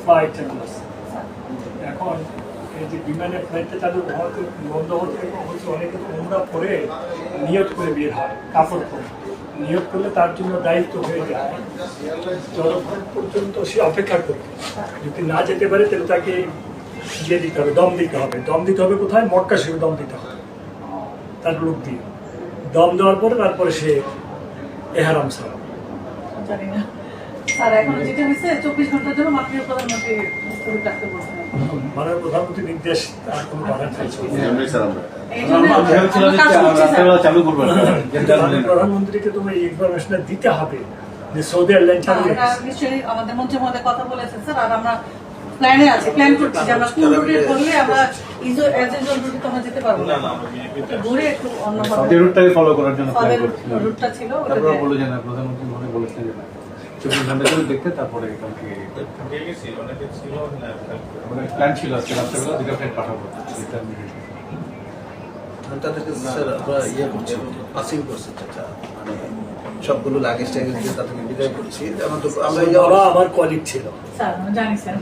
Flight চালু আছে। এখন এই যে বিমানের ফ্লাইটটা চালু হওয়াতে বন্ধ হচ্ছে অনেকে ওমরা পরে নিয়ত করে বের হয়, কাপড় পরে নিয়ত করলে তার জন্য দায়িত্ব হয়ে যায় যতক্ষণ পর্যন্ত সে অপেক্ষা করবে। যদি না যেতে পারে তাহলে তাকে দিয়ে দিতে হবে, দম দিতে হবে। দম দিতে হবে কোথায়? মক্কা শরীফে দম দিতে হবে তার লোক দিয়ে। দম দেওয়ার পরে তারপরে সে এহরাম ছাড়া। জানি না স্যার, এখন যেটা হয়েছে 24 ঘন্টার জন্য মাননীয় প্রধানমন্ত্রী স্থগিত রাখতে বলছেন। মাননীয় প্রধানমন্ত্রীর নির্দেশ তার কোনো বাধা নাই। প্রধানমন্ত্রীকে তুমি এই ইনফরমেশনটা দিতে হবে যে সৌদি এয়ারলাইন চালু নিশ্চয়ই আমাদের মন্ত্রী মহোদয় কথা বলেছেন স্যার, আর আমরা প্ল্যানে আছি, প্ল্যান করছি যে আমরা কোন রুটে করলে আমরা রুটে তো আমরা যেতে পারবো না, ঘুরে একটু অন্যভাবে রুটটাকে ফলো করার জন্য রুটটা ছিল। তারপর বলে যে না, প্রধানমন্ত্রী মনে বলেছেন যে না 24 ঘন্টা ধরে দেখতে, তারপরে কালকে প্ল্যান ছিল আজকে রাত্রেবেলা 2টা ফ্লাইট পাঠাবো। তাদেরকে স্যার আমরা ইয়ে করছি, পাসিং করছি চাচা, মানে সবগুলো লাগেজ টাগেজ দিয়ে তাদেরকে বিদায় করছি। আমরা আমার কলিগ ছিল স্যার, জানি স্যার।